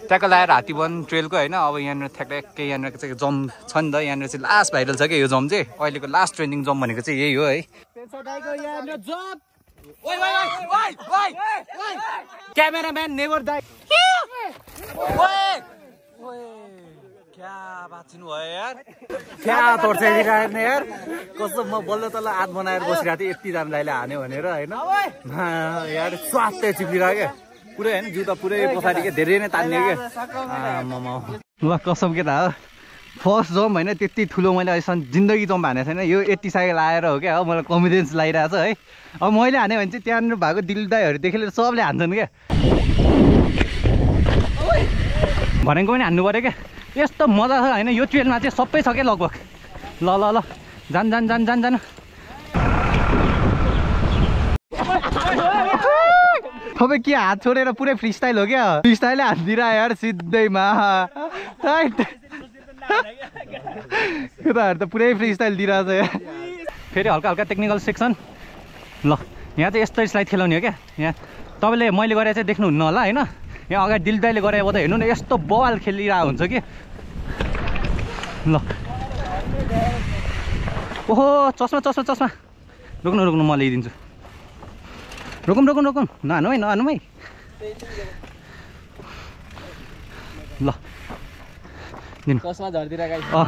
Tackle लगाएर हात्तीवन ट्रेलको होइन अब यहाँनिर ठ्याक्कै यहाँनिर चाहिँ जम छ नि त यहाँनिर चाहिँ लास्ट भाइरल छ क्या यो जम चाहिँ अहिलेको लास्ट ट्रेन्डिङ जम भनेको चाहिँ यही हो है क्यामेराम्यान नेभर डाइ क्या बाँच्नु भयो यार क्या तर्साइदिरहेको यार कस्तो म बल्ल तल हात बनाएर बसिरहेको थिएँ यतिजना दाइले हान्यो भनेर होइन यार स्वास्थ्य चिप्लिरहेको क्या पुरै होइन जुत्ता पुरै पछाडि क्या धेरै नै तान्ने क्या ल कसम के त हो फर्स्ट जम्प होइन त्यति ठुलो मैले अहिलेसम्म जिन्दगी जम्प हानेको छैन यो 80 साइकल आएर हो क्या अब मलाई कन्फिडेन्स लागिरहेको छ है अब मैले हाने भने चाहिँ त्यहाँनिर भएको दिलदाईहरूदेखि लिएर सबले हान्छन् क्या भनेको पनि हान्नु पऱ्यो क्या यस्तो मजा छ होइन यो ट्रेनमा चाहिँ सबै छ क्या लगभग ल ल ल जान जान जान जान जान तपाईँ के हात छोडेर पुरै फ्री स्टाइल हो क्या फ्री स्टाइलै हानिदिएर यार सिधैमा केटाहरू त पुरै फ्री स्टाइल दिइरहेछ यार फेरि हल्का हल्का टेक्निकल सेक्सन ल यहाँ चाहिँ यस्तो स्लाइड खेलाउने हो क्या यहाँ तपाईँले मैले गरेर चाहिँ देख्नुहुन्न होला होइन यहाँ अगाडि दिलदाईले गरेर त हेर्नु न यस्तो बवाल खेलिरहेको हुन्छ कि ल ओहो चस्मा चस्मा चस्मा रोक्नु रोक्नु म ल्याइदिन्छु रोकौँ रोकौँ रोकौँ नहानु है नहानु है ल दिनु चस्मा झर्दिरहेको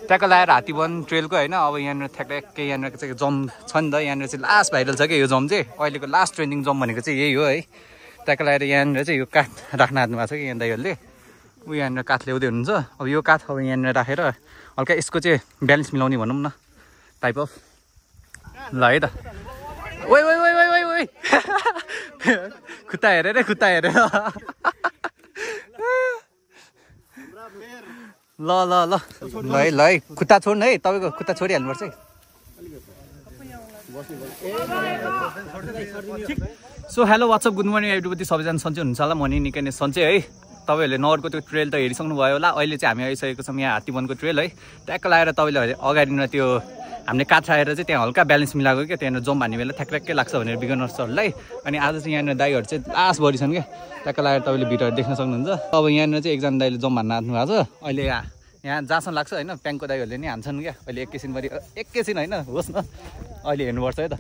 ट्याकल लगाएर हात्तीवन ट्रेलको होइन अब यहाँनिर ठ्याक्कै यहाँनिर चाहिँ जम छ नि त यहाँनिर चाहिँ लास्ट भाइरल छ क्या यो जम चाहिँ अहिलेको लास्ट ट्रेन्डिङ जम भनेको चाहिँ यही हो है ट्याकल लगाएर यहाँनिर चाहिँ यो काठ राख्न हाल्नु भएको छ कि यहाँ दाइहरूले ऊ यहाँनिर काठ ल्याउँदै हुनुहुन्छ अब यो काठ अब यहाँनिर राखेर हल्का यसको चाहिँ ब्यालेन्स मिलाउने भनौँ न टाइप अफ ल है त ओइ ओइ ओइ ओइ ओइ खुट्टा हेरेर खुट्टा हेरेर ल ल ल ल है ल है खुट्टा छोड्नु है तपाईँको खुट्टा छोडिहाल्नुपर्छ है so hello WhatsApp good morning everybody सबैजना सन्चै हुनुहुन्छ होला म नि निकै नै सन्चै है तपाईँहरूले नगरको त्यो ट्रेल त हेरिसक्नु भयो होला अहिले चाहिँ हामी आइसकेको छौँ यहाँ हात्तीवनको ट्रेल है ट्याक्क लगाएर तपाईँले अगाडि न त्यो हामीले काठ राखेर चाहिँ त्यहाँ हल्का ब्यालेन्स मिलाएको क्या त्यहाँनिर जम्प हान्ने बेला ठ्याक्कै लाग्छ भनेर बिगनर्सहरूलाई अनि आज चाहिँ यहाँनिर दाइहरू चाहिँ लास्ट भरि छन् क्या ट्याक्क लगाएर तपाईँले भिडियोहरू देख्न सक्नुहुन्छ अब यहाँनिर चाहिँ एकजना दाइले जम्प हान्न हान्नु भएको छ अहिले यहाँ जहाँसम्म लाग्छ होइन प्याङको दाइहरूले नि हान्छन् क्या अहिले एकैछिनभरि एकैछिन होइन होस् न अहिले हेर्नुपर्छ है त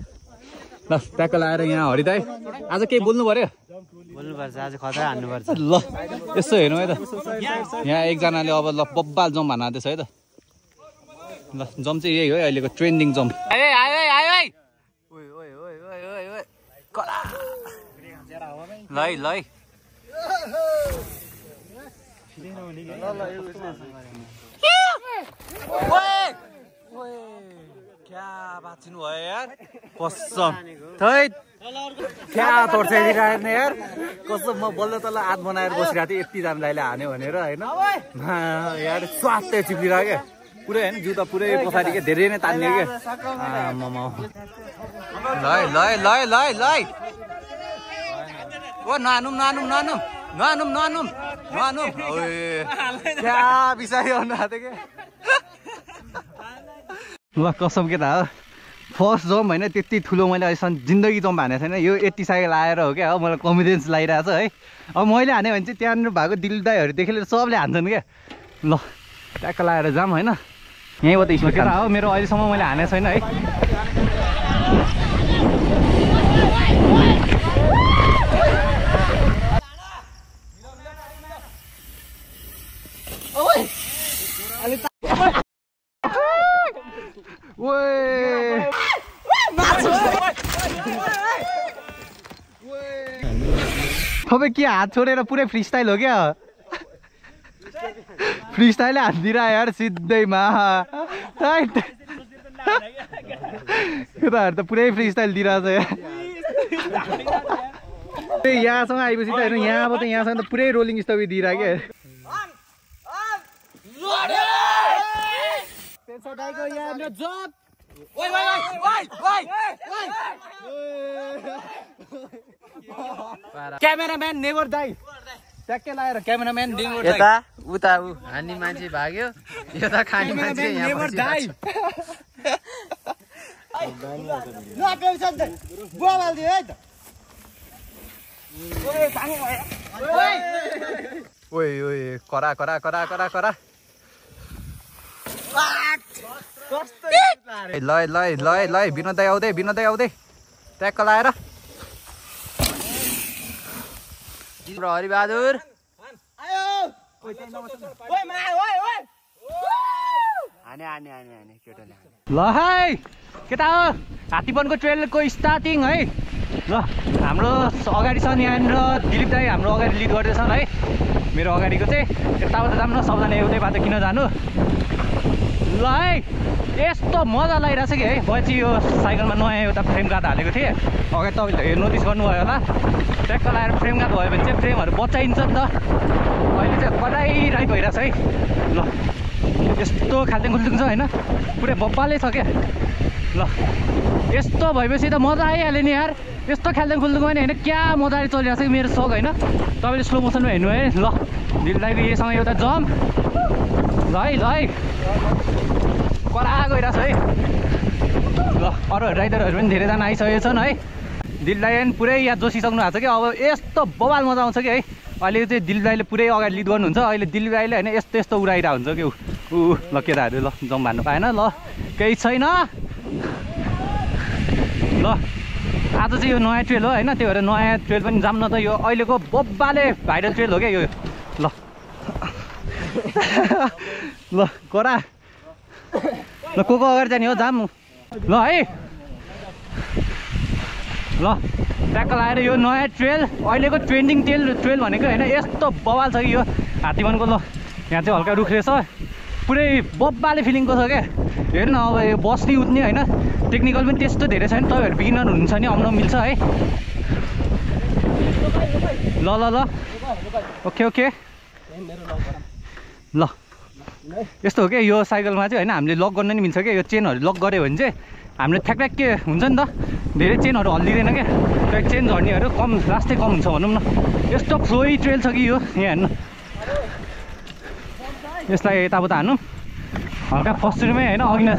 ल ट्याक्क लगाएर यहाँ हरिदाई आज केही बोल्नु पऱ्यो बोल्नुपर्छ आज खतरा हान्नुपर्छ ल यसो हेर्नु है त यहाँ एकजनाले अब ल बब्बाल जम्प हान्न आँदैछ है त ल जम्प चाहिँ यही हो अहिलेको ट्रेन्डिङ जम्प ल है ल है क्या बाँच्नु भयो यार कसम थैट क्या तर्साइदिरहेको यार कसम म बल्ल तल हात बनाएर बसिरहेको थिएँ यतिजना दाइले हान्यो भनेर होइन यार स्वास्थ्य चिप्लिरहेको क्या पुरै होइन जुत्ता पुरै पछाडि क्या धेरै नै तान्ने क्या ल ल ल ल ओ नानुम नानुम नानुम नानुम नानुम नानुम क्या बिसायो भन्नु क्या ल कसम के त हो फर्स्ट जम्प होइन त्यति ठुलो मैले अहिलेसम्म जिन्दगी जम्प हानेको छैन यो 80 साइकल आएर हो क्या अब मलाई कन्फिडेन्स लागिरहेको छ है अब मैले हाने भने चाहिँ त्यहाँनिर भएको दिलदाईहरूदेखि लिएर सबले हान्छन् क्या ल ट्याक्क लगाएर जाम होइन यहीँबाट स्पिड हो मेरो अहिलेसम्म मैले हानेको छैन है तपाईँ के हात छोडेर पुरै फ्री स्टाइल हो क्या फ्री स्टाइलै हानिदिएर यार सिधैमा केटाहरू त पुरै फ्री स्टाइल दिइरहेछ यार यहाँसँग आएपछि त हेर्नु यहाँबाट यहाँसँग त पुरै रोलिङ स्टपी दिइरहेको क्या क्यामेराम्यान नेभर डाइ ट्याक्कै लाएर क्यामेराम्यान यता उता हान्ने मान्छे भाग्यो यता खाने मान्छे यहाँ ओए ओए करा करा करा करा करा ल ल ल ल विनोद आउँदै ट्याक्क लाएर हरिबहादुर ल है केटा हो हात्तीवनको ट्रेलको स्टार्टिङ है ल हाम्रो अगाडि छ यहाँनिर दिलीप दाई हाम्रो अगाडि लिड गर्दैछन् है मेरो अगाडिको चाहिँ यताबाट जाऊँ न सबजना एउटै बाटो किन जानु ल है यस्तो मजा लागिरहेछ कि है पछि यो साइकलमा नयाँ एउटा फ्रेम गार्ड हालेको थिएँ अगाडि तपाईँले नोटिस गर्नुभयो होला ट्याक्क लगाएर फ्रेम गार्ड भयो भने चाहिँ फ्रेमहरू बचाइन्छ नि त अहिले चाहिँ कडाइ राइट भइरहेछ है ल यस्तो खाल्टे खुल्टुङ छ होइन पुरै बब्बाले छ क्या ल यस्तो भएपछि त मजा आइहाल्यो नि यार यस्तो खाल्टे खुल्टुङ पनि होइन क्या मजाले चलिरहेछ कि मेरो सक होइन तपाईँले स्लो मोसनमा हेर्नु है ल दिल दाइको यसँग एउटा जम ल है कडा गइरहेछ है ल अरू राइडरहरू पनि धेरैजना आइसकेको छन् है दिल दाइ पनि पुरै यहाँ जोसिसक्नु भएको छ कि अब यस्तो बवाल मजा आउँछ कि है अहिले चाहिँ दिल दाइले पुरै अगाडि लिड गर्नुहुन्छ अहिले दिल दाइले होइन यस्तो यस्तो उडाइरहेको हुन्छ कि ऊ ल केटाहरू ल जम भान्नु पाएन ल केही छैन ल आज चाहिँ यो नयाँ ट्रेल हो होइन त्यही भएर नयाँ ट्रेल पनि जाऊँ न त यो अहिलेको बब्बाले भाइरल ट्रेल हो क्या यो ल ल करा ल को अगाडि जाने हो जाम ल है ल ट्याक्क लगाएर यो नयाँ ट्रेल अहिलेको ट्रेन्डिङ ट्रेल भनेको होइन यस्तो बवाल छ कि यो हात्तीवनको ल यहाँ चाहिँ हल्का रुख रहेछ पुरै बब्बाले फिलिङको छ क्या हेर्नु न अब यो बस्ने उठ्ने होइन टेक्निकल पनि त्यस्तो धेरै छैन तपाईँहरू बिगिनर हुनुहुन्छ नि आउनु मिल्छ है ल ल ल ओके ओके ल यस्तो हो क्या यो साइकलमा चाहिँ होइन हामीले लक गर्न नि मिल्छ क्या यो चेनहरू लक गऱ्यो भने चाहिँ हामीले ठ्याक्कै हुन्छ नि त धेरै चेनहरू हल्लिँदैन क्या त्यो चेन झर्नेहरू कम लास्टै कम हुन्छ भनौँ न यस्तो फ्लोई ट्रेल छ कि यो यहाँ हेर्नु यसलाई यताउता हान्नु हल्का फर्स्ट सुरुमै होइन अघि न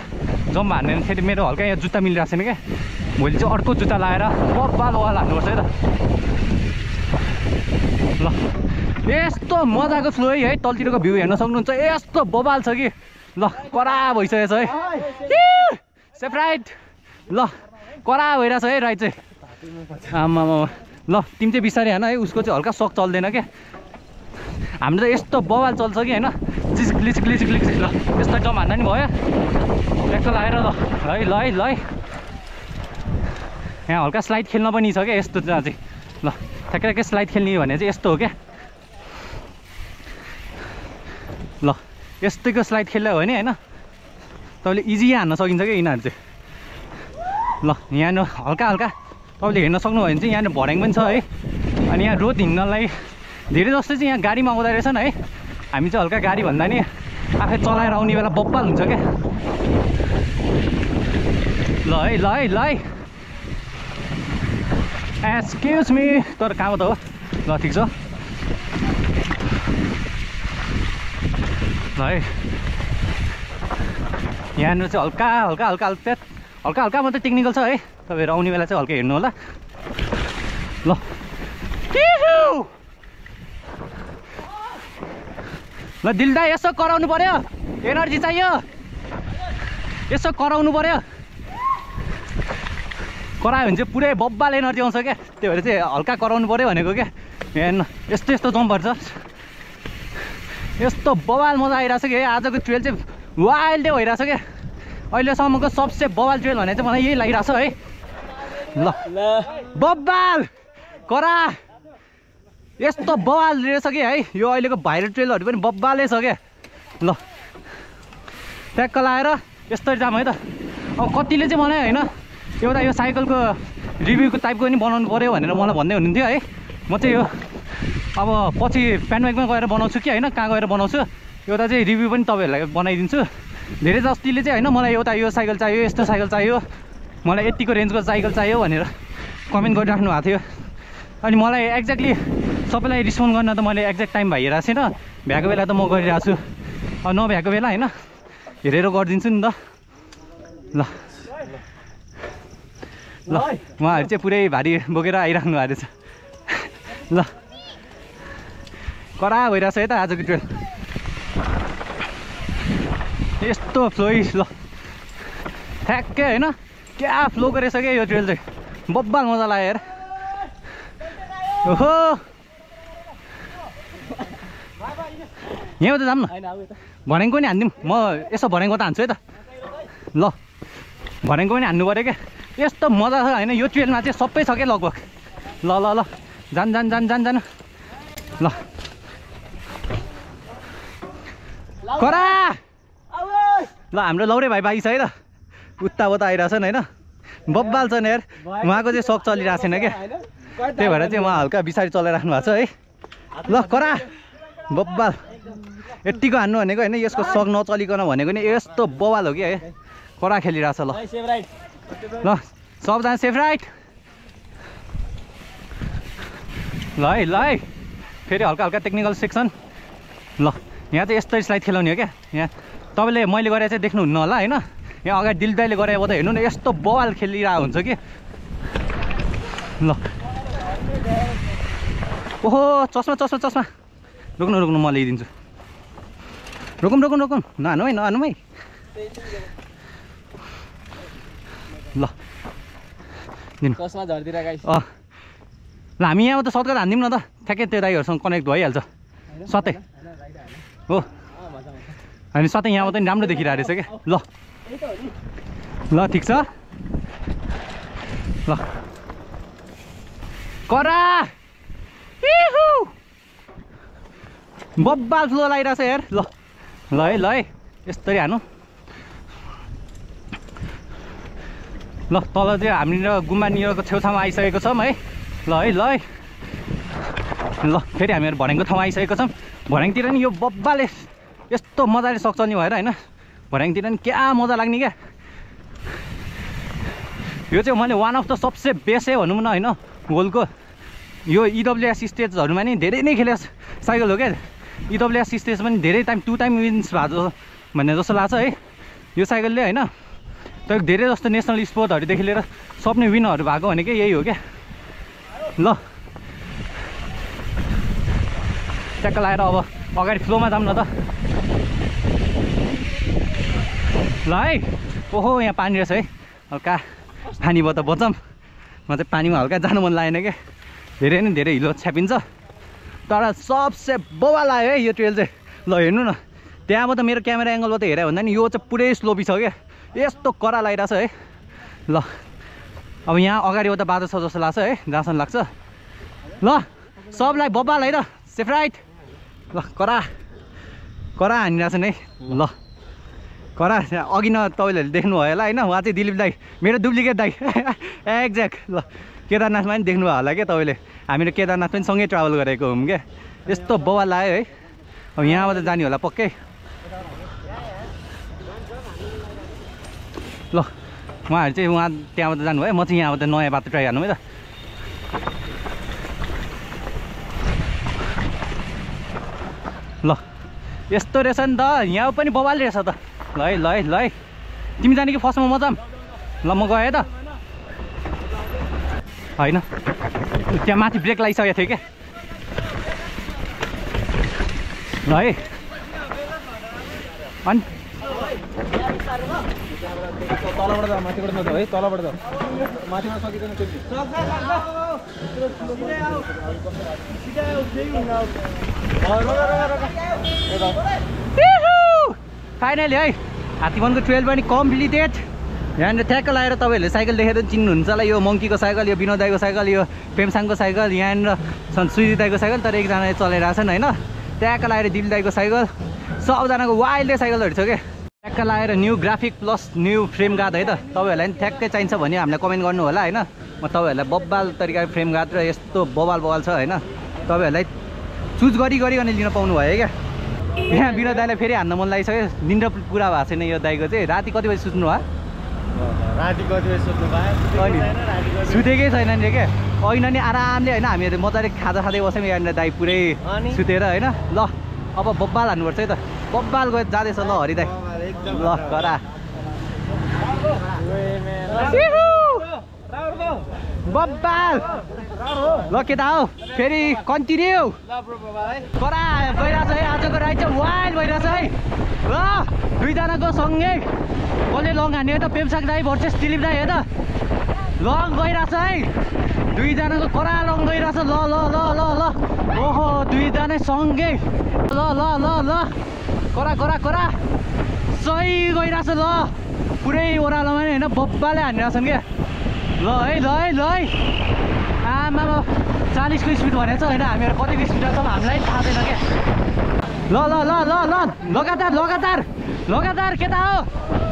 जम्प हान्ने फेरि मेरो हल्का यहाँ जुत्ता मिलिरहेको छैन क्या भोलि चाहिँ अर्को जुत्ता लगाएर बब्बाल वाल हान्नुपर्छ है त ल यस्तो मजाको फ्लो है तलतिरको भ्यू हेर्न सक्नुहुन्छ यस्तो बबाल छ कि ल कडा भइसकेको छ है सेपराइट ल कडा भइरहेछ है राइट चाहिँ आमा ल तिमी चाहिँ बिस्तारै हेर्न है उसको चाहिँ हल्का सक चल्दैन क्या हाम्रो त यस्तो बवाल चल्छ कि होइन चिक्लिच ल यस्तो जम हान्दा नि भयो ट्याक्क लगाएर ल है यहाँ हल्का स्लाइड खेल्न पनि छ क्या यस्तो चाहिँ ल ठ्याक्कै स्लाइड खेल्ने भने चाहिँ यस्तो हो क्या ल यस्तैको स्लाइड खेल्यो भने होइन तपाईँले इजी हान्न सकिन्छ क्या यिनीहरू चाहिँ ल यहाँ हल्का हल्का तपाईँले हेर्न सक्नुभयो भने चाहिँ यहाँ भर्याङ पनि छ है अनि यहाँ रोड हिँड्नलाई धेरै जस्तो चाहिँ यहाँ गाडीमा आउँदो रहेछन् है हामी चाहिँ हल्का गाडी भन्दा नि आफै चलाएर आउने बेला बब्बाल हुन्छ क्या ल है एक्सक्युज मी तर कहाँ त हो ल ठिक छ ल है यहाँनिर चाहिँ हल्का मात्रै टेक्निकल छ है तपाईँहरू आउने बेला चाहिँ हल्का हेर्नु होला ल ल दिलदा यसो कराउनु पर्यो एनर्जी चाहियो यसो कराउनु पर्यो करायो भने चाहिँ पुरै बब्बाल एनर्जी आउँछ क्या त्यही भएर चाहिँ हल्का कराउनु पर्यो भनेको क्या हेर्नु यस्तो जम्पहरू छ यस्तो बवाल मजा आइरहेछ कि आजको ट्रेल चाहिँ वाइल्डै भइरहेछ क्या अहिलेसम्मको सबसे बवाल ट्रेल भने चाहिँ मलाई यही लागिरहेछ है ल बब्बाल करा यस्तो बवाल रहेछ कि है यो अहिलेको भाइरल ट्रेलहरू पनि बब्बालै छ क्या ल ट्याक्क लगाएर यस्तरी जाम है त अब कतिले चाहिँ मलाई होइन एउटा यो साइकलको रिभ्यूको टाइपको पनि बनाउनु पऱ्यो भनेर मलाई भन्दै हुनुहुन्थ्यो है म चाहिँ यो अब पछि प्यानबाइकमा गएर बनाउँछु कि होइन कहाँ गएर बनाउँछु एउटा चाहिँ रिभ्यू पनि तपाईँहरूलाई बनाइदिन्छु धेरै जतिले चाहिँ होइन मलाई एउटा यो साइकल चाहियो यस्तो साइकल चाहियो मलाई यतिको रेन्जको साइकल चाहियो भनेर कमेन्ट गरिराख्नु भएको थियो अनि मलाई एक्ज्याक्टली सबैलाई रिस्पोन्ड गर्न त मैले एक्ज्याक्ट टाइम भइरहेको छैन, भ्याएको बेला त म गरिरहेको छु, अब नभ्याएको बेला होइन हेरेर गरिदिन्छु नि त। ल ल उहाँहरू चाहिँ पुरै भारी बोकेर आइराख्नु भएको रहेछ। ल कडा भइरहेछ है त आजको ट्रेल, यस्तो फ्लोइस। ल ठ्याक्कै होइन क्या फ्लो गरेछ क्या यो ट्रेल चाहिँ, बब्बाल मजा लाग्यो यार। ओहो यहाँ त जाऊँ न, भनेको नि हानिदिउँ, म यसो भनेको त हान्छु है त। ल भनेको पनि हान्नु पऱ्यो क्या, यस्तो मजा छ होइन यो ट्रेलमा चाहिँ, सबै छ क्या लगभग। ल ल ल जान जान जान जान जानु। ल करा ल हाम्रो लौरे भाइ बाइक छ है त, उता उता आइरहेछन् होइन, बब्बाल छन् यार। उहाँको चाहिँ सक चलिरहेको छैन क्या, त्यही भएर चाहिँ उहाँ हल्का बिस्तारै चलाइराख्नु भएको छ है। ल करा बब्बाल यत्तिको हान्नु भनेको होइन, यसको सक नचलिकन भनेको नि यस्तो बवाल हो कि है, कडा खेलिरहेछ। ल ल सबजना सेफ राइट। ल है ल है फेरि हल्का हल्का टेक्निकल सेक्सन। ल यहाँ चाहिँ यस्तै स्लाइड खेलाउने हो क्या, यहाँ तपाईँले मैले गरेर चाहिँ देख्नुहुन्न होला होइन, यहाँ अगाडि दिल दाइले गरेर त हेर्नु न यस्तो बवाल खेलिरहेको हुन्छ कि। ल ओहो चस्मा चस्मा चस्मा, रोक्नु रोक्नु म ल्याइदिन्छु, रोकौँ रोकौँ रोकौँ, नहानु है नहानु है। ल चस्मा झर्दिएर गाइस। ल हामी यहाँ त सर्टकट हान्दिउँ न त, ठ्याक्कै त्यो दाइहरूसँग कनेक्ट भइहाल्छ सतै हो, अनि सतै यहाँबाट पनि राम्रो देखिरहेको रहेछ क्या। ल ल ठिक छ। ल करा बब्बाल फ्लो लागिरहेछ यार। ल ल है यस्तरी हानु। ल तल चाहिँ हामीनिर गुम्बा निरको छेउछाउमा आइसकेको छौँ है। ल ल फेरि हामीहरू भनेको ठाउँमा आइसकेको छौँ। भनेङतिर नि यो बब्बाले यस्तो मजाले सक्छ नि भएर होइन, भनेङतिर नि क्या मजा लाग्ने क्या। यो चाहिँ मैले वान अफ द सबसे बेस्ट भनौँ न होइन वर्ल्डको, यो इडब्ल्युएस स्टेजहरूमा नि धेरै नै खेले साइकल हो क्या। इडब्ल्युएस स्टेज पनि धेरै टाइम 2 टाइम विन्स भएको भन्ने जस्तो लाग्छ है यो साइकलले होइन। तर धेरै जस्तो नेसनल स्पोर्टहरूदेखि लिएर सब नै विनरहरू भएको भनेकै यही हो क्या। ल ट्याक्क लगाएर अब अगाडि फ्लोमा जाऊँ न त। ल है ओहो यहाँ पानी रहेछ है, हल्का पानीबाट बचाऊँ। म चाहिँ पानीमा हल्का जानु मन लागेन क्या, धेरै नै धेरै हिलो छ्यापिन्छ। तर सबसे बवाल लाग्यो है यो ट्रेल चाहिँ। ल हेर्नु न त्यहाँबाट मेरो क्यामेरा एङ्गलबाट हेऱ्यो भन्दा नि यो चाहिँ पुरै स्लोपी छ क्या, यस्तो कडा लागिरहेछ है। ल अब यहाँ अगाडिबाट बाटो छ जस्तो लाग्छ है, जहाँसम्म लाग्छ। ल सबलाई बब्बाल है त, सेफ राइट। ल कडा हानिरहेछन् है। ल कडा अघि न तपाईँहरूले देख्नुभयो होला होइन, उहाँ चाहिँ दिलीप दाई मेरो डुप्लिकेट दाई एक्ज्याक्ट। ल केदारनाथमा पनि देख्नुभयो होला क्या तपाईँले, हामीहरू केदारनाथ पनि सँगै ट्राभल गरेको हौँ क्या, यस्तो बवाल लाग्यो है। अब यहाँबाट जाने होला पक्कै। ल उहाँहरू चाहिँ उहाँ त्यहाँबाट जानुभयो, म चाहिँ यहाँबाट नयाँ बाटो ट्राई गर्नु है त। ल यस्तो रहेछ नि त, यहाँ पनि बवाल रहेछ त। ल है तिमी जाने कि फर्स्टमा म जाऊँ? ल म गएँ त होइन, त्यहाँ माथि ब्रेक लगाइसकेको थिएँ क्या। ल है अनि तलबाट जाऊ, माथिबाट नजाऊ है, तलबाट जाऊ, माथिबाट सकिँदैन त्यति। फाइनली है हात्तीवनको ट्रेल पनि कम्प्लिटेड। यहाँनिर ट्याक्क लगाएर तपाईँहरूले साइकल देखेर चिन्नुहुन्छ होला, यो मङ्कीको साइकल, यो विनोद दाईको साइकल, यो पेमसाङको साइकल, यहाँनिर सुजित दाईको साइकल, तर एकजनाले चलाइरहेछन् होइन। ट्याक्क लगाएर दिल दाईको साइकल, सबजनाको वाइल्डै साइकलहरू छ क्या। ट्याक्क लगाएर new graphic plus new frame guard है त, तपाईँहरूलाई पनि ठ्याक्कै चाहिन्छ भने हामीलाई कमेन्ट गर्नु होला होइन। म तपाईँहरूलाई बब्बाल तरिकाको फ्रेम गार्ड र यस्तो बवाल छ होइन, तपाईँहरूलाई चुज गरिकन लिन पाउनु भयो क्या। यहाँ विनोद दाईलाई फेरि हान्न मन लागिसक्यो, निन्द्रा पुरा भएको छैन यो दाईको चाहिँ। राति कति बजी सुत्नु भयो? राति कति बजी सुत्नु भयो? सुतेकै छैन नि क्या। होइन नि आरामले होइन हामीहरू मजाले खाजा खाँदै बस्यौँ यहाँनिर दाइ पुरै सुतेर होइन ल अब बब्बाल हान्नुपर्छ है त बब्बाल गएर जाँदैछ ल हरि दाइ ल करा बब्बाल ल केटा हौ फेरि कन्टिन्यू करा गइरहेछ है आजको राइड चाहिँ वाइल्ड भइरहेछ है ल दुईजनाको सँगै कसले लङ हान्ने हो त पेम्साङ दाई भर्सेस दिलीप दाई हो त लङ गइरहेछ है दुईजनाको करा लङ गइरहेछ ल ल ल ल ल ओहो दुईजना सँगै ल ल ल ल करा करा करा सही गइरहेछ ल पुरै ओह्रालोमा नि होइन बब्बाले हानिरहेछन् क्या ल है आमा 40को स्पिड भनेको छ होइन हामीहरू कतिको स्पिडमा छौँ हामीलाई थाहा छैन क्या ल ल ल ल ल लगातार लगातार लगातार केटा हो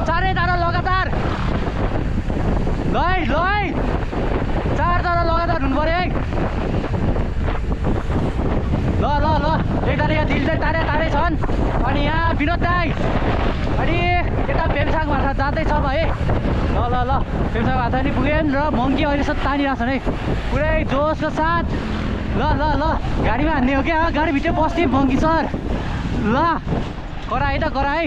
चारैजना लगातार ल चारजना लगातार हुनु पऱ्यो है ल ल ल एकजना यहाँ दिल चाहिँ तारै छन् अनि यहाँ विनोद दाई अनि यता पेम्साङ भाषा जाँदैछौँ है ल ल ल पेम्साङ भाषा नि पुगेन र मङ्की अहिलेसम्म तानिरहेछन् है पुरै जोसको साथ ल ल ल गाडीमा हान्ने हो क्या गाडीभित्र बस्ने मङ्की सर ल करा है त करा है